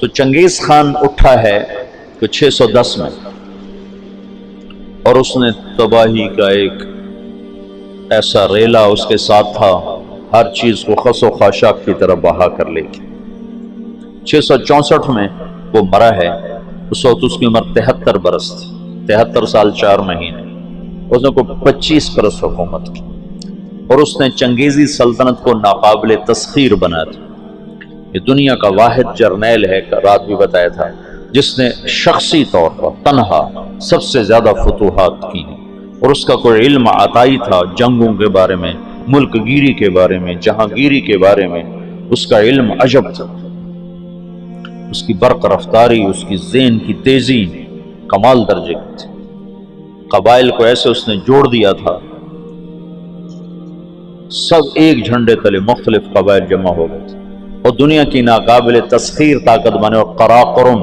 تو چنگیز خان اٹھا ہے تو 610 میں، اور اس نے تباہی کا ایک ایسا ریلا اس کے ساتھ تھا، ہر چیز کو خس و خاشاک کی طرح بہا کر لے گی۔ 664 میں وہ مرا ہے، اس وقت اس کی عمر 73 برس تھی، 73 سال 4 مہینے۔ اس نے کوئی 25 برس حکومت کی، اور اس نے چنگیزی سلطنت کو ناقابل تسخیر بنا دیا۔ یہ دنیا کا واحد جرنیل ہے، رات بھی بتایا تھا، جس نے شخصی طور پر تنہا سب سے زیادہ فتوحات کی ہیں، اور اس کا کوئی علم عطائی تھا جنگوں کے بارے میں، ملک گیری کے بارے میں، جہاں گیری کے بارے میں اس کا علم عجب تھا۔ اس کی برق رفتاری، اس کی ذہن کی تیزی کمال درجے کی تھی۔ قبائل کو ایسے اس نے جوڑ دیا تھا، سب ایک جھنڈے تلے مختلف قبائل جمع ہو گئے تھے، اور دنیا کی ناقابل تسخیر طاقت بنے۔ اور قراقرم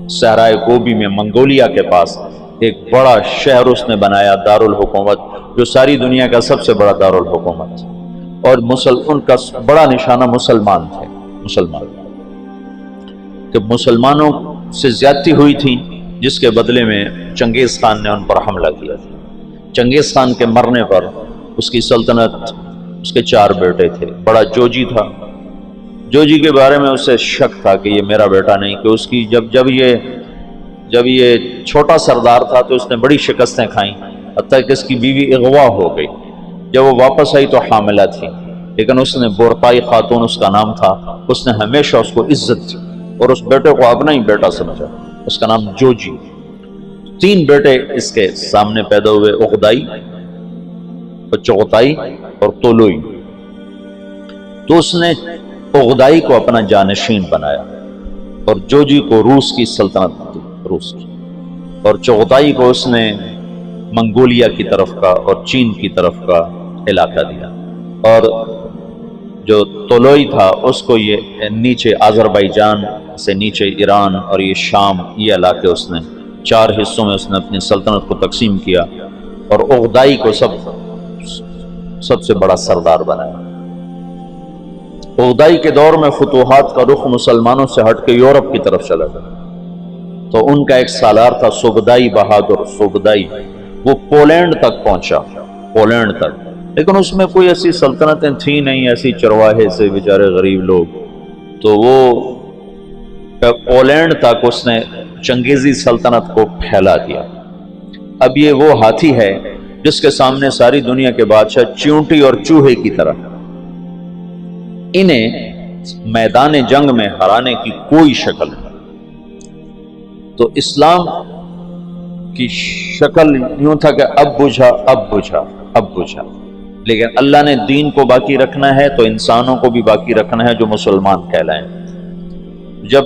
صحرائے گوبی میں منگولیا کے پاس ایک بڑا شہر اس نے بنایا، دارالحکومت، جو ساری دنیا کا سب سے بڑا دارالحکومت تھا، اور ان کا بڑا نشانہ مسلمان تھے۔ مسلمان کہ مسلمانوں سے زیادتی ہوئی تھی، جس کے بدلے میں چنگیز خان نے ان پر حملہ کیا تھا۔ چنگیز خان کے مرنے پر اس کی سلطنت، اس کے 4 بیٹے تھے۔ بڑا جوجی تھا، جوجی کے بارے میں اسے شک تھا کہ یہ میرا بیٹا نہیں، کہ اس کی جب یہ چھوٹا سردار تھا تو اس نے بڑی شکستیں کھائیں، حتیٰ کہ اس کی بیوی اغوا ہو گئی۔ جب وہ واپس آئی تو حاملہ تھی، لیکن اس نے بورتائی خاتون اس کا نام تھا، اس نے ہمیشہ اس کو عزت دی اور اس بیٹے کو اپنا ہی بیٹا سمجھا، اس کا نام جوجی۔ 3 بیٹے اس کے سامنے پیدا ہوئے، اغدائی، چغتائی اور طولوئی۔ تو اس نے اغدائی کو اپنا جانشین بنایا، اور جوجی کو روس کی سلطنت دی، روس کی، اور چغتائی کو اس نے منگولیا کی طرف کا اور چین کی طرف کا علاقہ دیا، اور جو طولوئی تھا اس کو یہ نیچے آذربائیجان سے نیچے ایران اور یہ شام، یہ علاقے اس نے 4 حصوں میں اس نے اپنی سلطنت کو تقسیم کیا، اور اغدائی کو سب سے بڑا سردار بنایا۔ اغدائی کے دور میں فتوحات کا رخ مسلمانوں سے ہٹ کے یورپ کی طرف چلا گیا، تو ان کا ایک سالار تھا سوگدائی بہادر سوگدائی، وہ پولینڈ تک پہنچا، پولینڈ تک، لیکن اس میں کوئی ایسی سلطنتیں تھیں نہیں، ایسی چرواہے سے بیچارے غریب لوگ، تو وہ پولینڈ تک اس نے چنگیزی سلطنت کو پھیلا دیا۔ اب یہ وہ ہاتھی ہے جس کے سامنے ساری دنیا کے بادشاہ چیونٹی اور چوہے کی طرح، انہیں میدان جنگ میں ہرانے کی کوئی شکل نہیں۔ تو اسلام کی شکل یوں تھا کہ اب بجھا اب بجھا اب بجھا، لیکن اللہ نے دین کو باقی رکھنا ہے تو انسانوں کو بھی باقی رکھنا ہے جو مسلمان کہلائیں۔ جب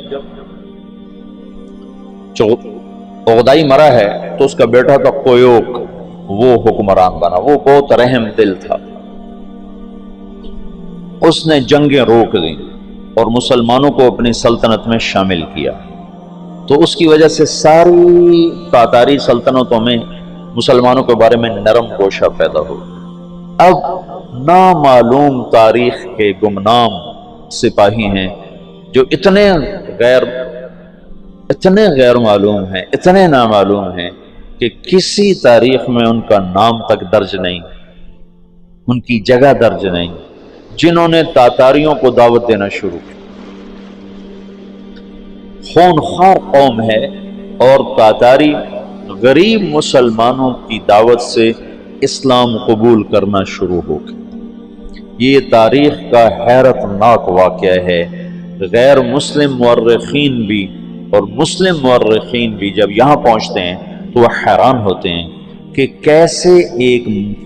اغدائی مرا ہے تو اس کا بیٹا تھا کویوک، وہ حکمران بنا، وہ بہت رحم دل تھا، اس نے جنگیں روک دیں اور مسلمانوں کو اپنی سلطنت میں شامل کیا، تو اس کی وجہ سے ساری تاتاری سلطنتوں میں مسلمانوں کے بارے میں نرم گوشہ پیدا ہو۔ اب نامعلوم تاریخ کے گمنام سپاہی ہیں جو اتنے غیر معلوم ہیں، اتنے نامعلوم ہیں کہ کسی تاریخ میں ان کا نام تک درج نہیں، ان کی جگہ درج نہیں، جنہوں نے تاتاریوں کو دعوت دینا شروع کی۔ خونخوار قوم ہے، اور تاتاری غریب مسلمانوں کی دعوت سے اسلام قبول کرنا شروع ہو گیا۔ یہ تاریخ کا حیرت ناک واقعہ ہے۔ غیر مسلم مورخین بھی اور مسلم مورخین بھی جب یہاں پہنچتے ہیں تو وہ حیران ہوتے ہیں کہ کیسے ایک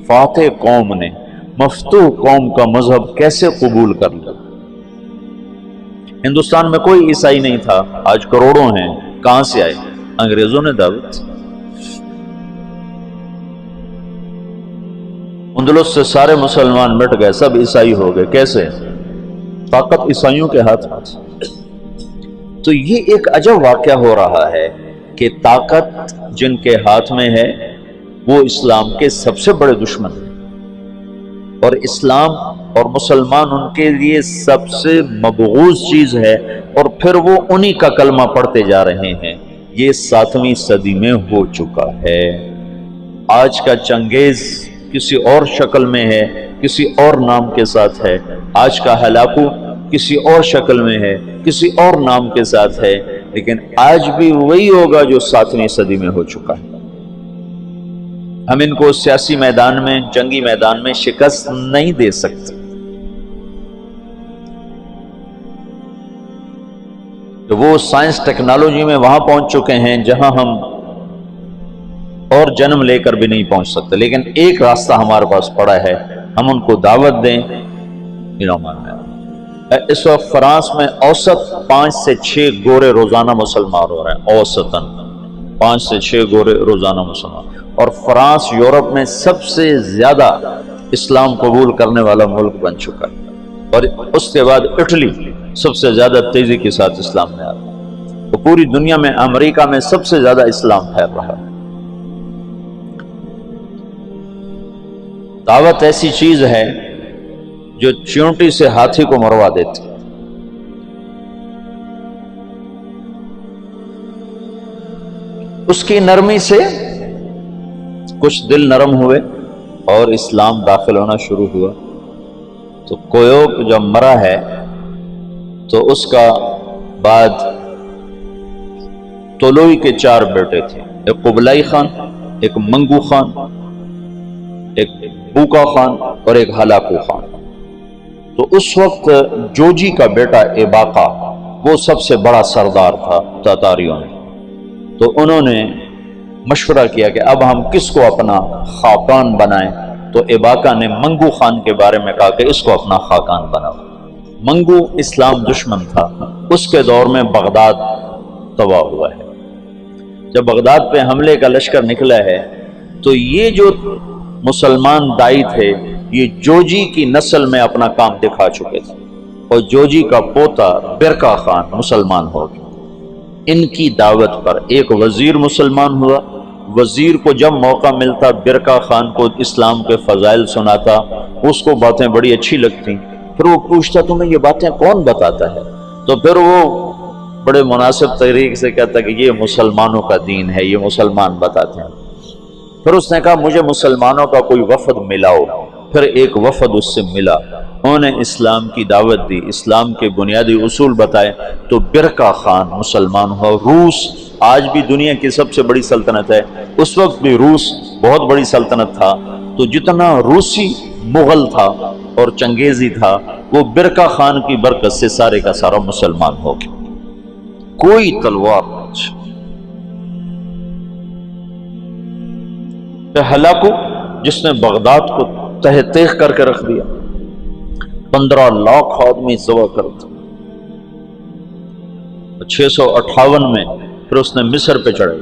فاتح قوم نے مفتوح قوم کا مذہب کیسے قبول کر لیا۔ ہندوستان میں کوئی عیسائی نہیں تھا، آج کروڑوں ہیں، کہاں سے آئے؟ انگریزوں نے دعوت۔ اندلس سے سارے مسلمان مٹ گئے، سب عیسائی ہو گئے، کیسے؟ طاقت عیسائیوں کے ہاتھ میں۔ تو یہ ایک عجب واقعہ ہو رہا ہے کہ طاقت جن کے ہاتھ میں ہے وہ اسلام کے سب سے بڑے دشمن ہیں، اور اسلام اور مسلمان ان کے لیے سب سے مبغوض چیز ہے، اور پھر وہ انہی کا کلمہ پڑھتے جا رہے ہیں۔ یہ 7ویں صدی میں ہو چکا ہے۔ آج کا چنگیز کسی اور شکل میں ہے، کسی اور نام کے ساتھ ہے۔ آج کا ہلاکو کسی اور شکل میں ہے، کسی اور نام کے ساتھ ہے، لیکن آج بھی وہی ہوگا جو 7ویں صدی میں ہو چکا ہے۔ ہم ان کو سیاسی میدان میں، جنگی میدان میں شکست نہیں دے سکتے۔ تو وہ سائنس ٹیکنالوجی میں وہاں پہنچ چکے ہیں جہاں ہم اور جنم لے کر بھی نہیں پہنچ سکتے، لیکن ایک راستہ ہمارے پاس پڑا ہے، ہم ان کو دعوت دیں۔ اس وقت فرانس میں اوسط 5 سے 6 گورے روزانہ مسلمان ہو رہے ہیں، اوسطاً 5 سے 6 گورے روزانہ مسلمان، اور فرانس یورپ میں سب سے زیادہ اسلام قبول کرنے والا ملک بن چکا ہے، اور اس کے بعد اٹلی سب سے زیادہ تیزی کے ساتھ اسلام میں آ رہا ہے، تو پوری دنیا میں امریکہ میں سب سے زیادہ اسلام پھیل رہا ہے۔ دعوت ایسی چیز ہے جو چیونٹی سے ہاتھی کو مروا دیتی۔ اس کی نرمی سے کچھ دل نرم ہوئے اور اسلام داخل ہونا شروع ہوا۔ تو کویوک جب مرا ہے تو اس کا بعد طلوئی کے 4 بیٹے تھے، ایک قبلائی خان، ایک منگو خان، ایک بوکا خان اور ایک ہلاکو خان۔ تو اس وقت جوجی کا بیٹا ایباقا وہ سب سے بڑا سردار تھا تاتاریوں میں، تو انہوں نے مشورہ کیا کہ اب ہم کس کو اپنا خاقان بنائیں، تو ایباقا نے منگو خان کے بارے میں کہا کہ اس کو اپنا خاقان بناؤ۔ منگو اسلام دشمن تھا، اس کے دور میں بغداد تباہ ہوا ہے۔ جب بغداد پہ حملے کا لشکر نکلا ہے تو یہ جو مسلمان دائی تھے یہ جوجی کی نسل میں اپنا کام دکھا چکے تھے، اور جوجی کا پوتا برکا خان مسلمان ہو گیا۔ ان کی دعوت پر ایک وزیر مسلمان ہوا۔ وزیر کو جب موقع ملتا برکا خان کو اسلام کے فضائل سناتا، اس کو باتیں بڑی اچھی لگتی، پھر وہ پوچھتا تمہیں یہ باتیں کون بتاتا ہے؟ تو پھر وہ بڑے مناسب طریقے سے کہتا کہ یہ مسلمانوں کا دین ہے، یہ مسلمان بتاتے ہیں۔ پھر اس نے کہا مجھے مسلمانوں کا کوئی وفد ملاؤ۔ پھر ایک وفد اس سے ملا، انہوں نے اسلام کی دعوت دی، اسلام کے بنیادی اصول بتائے، تو برکا خان مسلمان ہوا۔ روس آج بھی دنیا کی سب سے بڑی سلطنت ہے، اس وقت بھی روس بہت بڑی سلطنت تھا، تو جتنا روسی مغل تھا اور چنگیزی تھا وہ برکا خان کی برکت سے سارے کا سارا مسلمان ہو گیا۔ کوئی تلوار ہلاکو جس نے بغداد کو تہ تیغ کر کے رکھ دیا، 15 لاکھ آدمی ذبح کر دیا۔ 658 میں پھر اس نے مصر پہ چڑھے،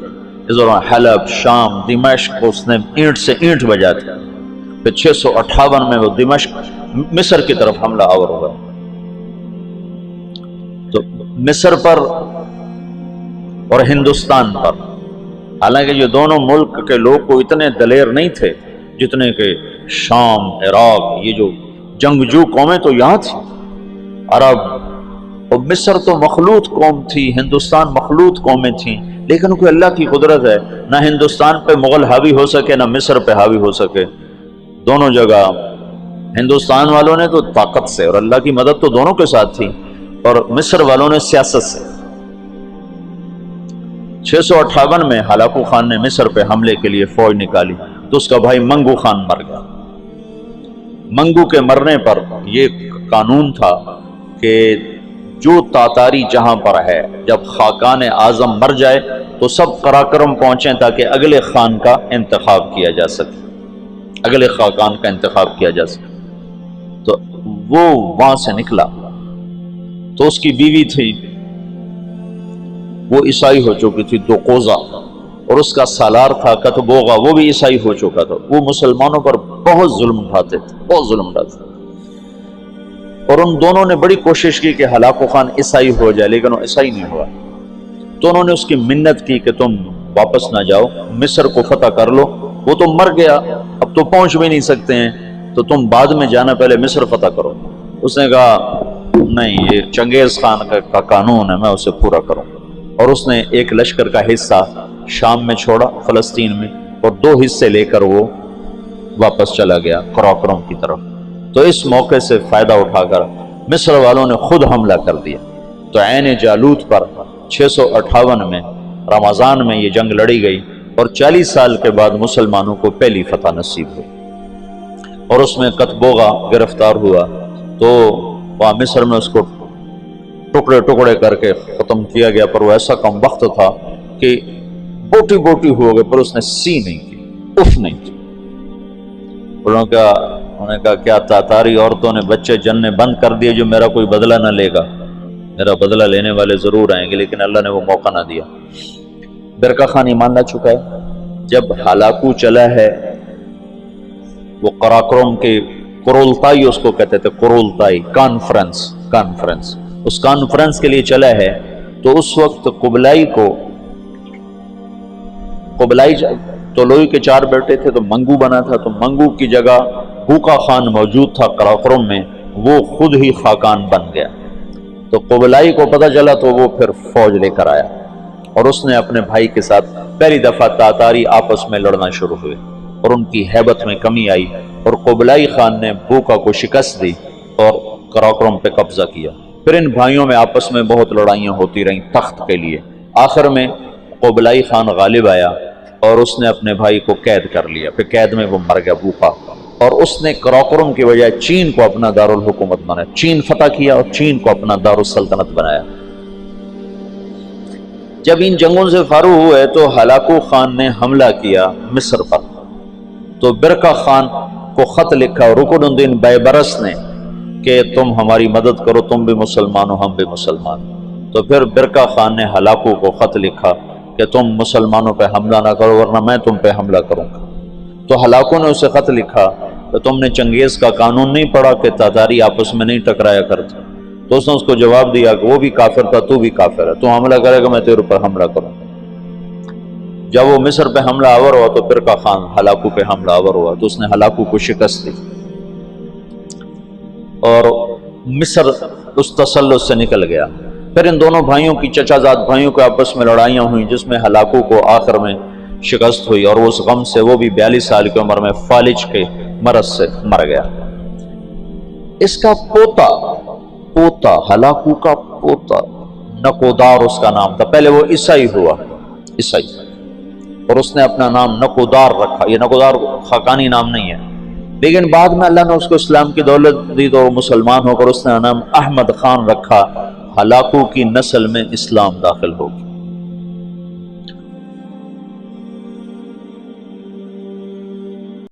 اس دوران حلب، شام، دمشق کو اس نے اینٹ سے اینٹ بجا دیا۔ پھر 658 میں وہ دمشق مصر کی طرف حملہ آور ہوا۔ تو مصر پر اور ہندوستان پر، حالانکہ یہ دونوں ملک کے لوگ کو اتنے دلیر نہیں تھے جتنے کہ شام، عراق، یہ جو جنگجو قومیں تو یہاں تھیں، عرب، اور مصر تو مخلوط قوم تھی، ہندوستان مخلوط قومیں تھیں، لیکن کوئی اللہ کی قدرت ہے، نہ ہندوستان پہ مغل حاوی ہو سکے نہ مصر پہ حاوی ہو سکے۔ دونوں جگہ ہندوستان والوں نے تو طاقت سے، اور اللہ کی مدد تو دونوں کے ساتھ تھی، اور مصر والوں نے سیاست سے۔ 658 میں ہلاکو خان نے مصر پہ حملے کے لیے فوج نکالی تو اس کا بھائی منگو خان مر گیا۔ منگو کے مرنے پر یہ قانون تھا کہ جو تاتاری جہاں پر ہے، جب خاقان اعظم مر جائے تو سب قراقرم پہنچیں تاکہ اگلے خان کا انتخاب کیا جا سکے، اگلے خاقان کا انتخاب کیا جا سکے۔ تو وہ وہاں سے نکلا، تو اس کی بیوی تھی وہ عیسائی ہو چکی تھی دوقوزہ، اور اس کا سالار تھا کتبوغا، وہ بھی عیسائی ہو چکا تھا۔ وہ مسلمانوں پر بہت ظلم اٹھاتے تھے، بہت ظلم اٹھاتے تھے، اور ان دونوں نے بڑی کوشش کی کہ ہلاکو خان عیسائی ہو جائے، لیکن وہ عیسائی نہیں ہوا۔ تو انہوں نے اس کی منت کی کہ تم واپس نہ جاؤ، مصر کو فتح کر لو۔ وہ تو مر گیا، اب تو پہنچ بھی نہیں سکتے ہیں، تو تو تم بعد میں جانا، پہلے مصر فتح کرو۔ اس نے کہا نہیں، یہ چنگیز خان کا قانون ہے، میں اسے پورا کروں۔ اور اس نے ایک لشکر کا حصہ شام میں چھوڑا، فلسطین میں، اور 2 حصے لے کر وہ واپس چلا گیا قراقرم کی طرف۔ تو اس موقع سے فائدہ اٹھا کر مصر والوں نے خود حملہ کر دیا۔ تو عین جالوت پر 658 میں رمضان میں یہ جنگ لڑی گئی، اور 40 سال کے بعد مسلمانوں کو پہلی فتح نصیب ہوئی۔ اور اس میں کتبوغا گرفتار ہوا، تو وہاں مصر میں اس کو ٹکڑے ٹکڑے کر کے ختم کیا گیا، پر وہ ایسا کم وقت تھا کہ بوٹی بوٹی ہو گئے، پر اس نے سی نہیں کی، اف نہیں کی۔ انہوں نے کہا کیا تاتاری عورتوں نے بچے جننے بند کر دیے جو میرا کوئی بدلہ نہ لے گا؟ میرا بدلہ لینے والے ضرور آئیں گے، لیکن اللہ نے وہ موقع نہ دیا۔ برقع خان ایمان لا چکا ہے۔ جب ہلاکو چلا ہے، وہ قراقرم کے قرولتائی اس کو کہتے تھے، قرولتائی کانفرنس، اس کانفرنس کے لیے چلا ہے، تو اس وقت قبلائی طولوئی کے 4 بیٹے تھے، تو منگو بنا تھا، تو منگو کی جگہ بوقا خان موجود تھا قراقرم میں، وہ خود ہی خاقان بن گیا۔ تو قبلائی کو پتہ چلا، تو وہ پھر فوج لے کر آیا، اور اس نے اپنے بھائی کے ساتھ پہلی دفعہ تاتاری آپس میں لڑنا شروع ہوئے، اور ان کی ہیبت میں کمی آئی، اور قبلائی خان نے بوقا کو شکست دی اور قراقرم پہ قبضہ کیا۔ پھر ان بھائیوں میں آپس میں بہت لڑائیاں ہوتی رہیں تخت کے لیے۔ آخر میں قبلائی خان غالب آیا، اور اس نے اپنے بھائی کو قید کر لیا، پھر قید میں وہ مر گیا بوقا، اور اس نے قراقرم کی بجائے چین کو اپنا دارالحکومت بنایا، چین فتح کیا اور چین کو اپنا دارالسلطنت بنایا۔ جب ان جنگوں سے فارغ ہوئے تو ہلاکو خان نے حملہ کیا مصر پر، تو برقع خان کو خط لکھا رکن الدین بیبرس نے کہ تم ہماری مدد کرو، تم بھی مسلمان ہو، ہم بھی مسلمان۔ تو پھر برقع خان نے ہلاکو کو خط لکھا کہ تم مسلمانوں پہ حملہ نہ کرو ورنہ میں تم پہ حملہ کروں گا۔ تو ہلاکو نے اسے خط لکھا کہ تم نے چنگیز کا قانون نہیں پڑھا کہ تاتاری آپس میں نہیں ٹکرایا کرتے؟ تو اس نے اس کو جواب دیا کہ وہ بھی کافر تھا، تو بھی کافر ہے، تو حملہ کرے گا میں تیرے پر حملہ کروں گا۔ جب وہ مصر پہ حملہ آور ہوا تو برقع خان ہلاکو پہ حملہ آور ہوا، تو اس نے ہلاکو کو شکست دی، اور مصر اس تسلط سے نکل گیا۔ پھر ان دونوں بھائیوں کی چچا زاد بھائیوں کے آپس میں لڑائیاں ہوئیں، جس میں ہلاکو کو آخر میں شکست ہوئی، اور اس غم سے وہ بھی 42 سال کی عمر میں فالج کے مرض سے مر گیا۔ اس کا پوتا ہلاکو کا پوتا نکودار اس کا نام تھا، پہلے وہ عیسائی ہوا، عیسائی، اور اس نے اپنا نام نکودار رکھا۔ یہ نکودار خاقانی نام نہیں ہے، لیکن بعد میں اللہ نے اس کو اسلام کی دولت دی تو وہ مسلمان ہو کر اس نے نام احمد خان رکھا۔ ہلاکو کی نسل میں اسلام داخل ہو گیا۔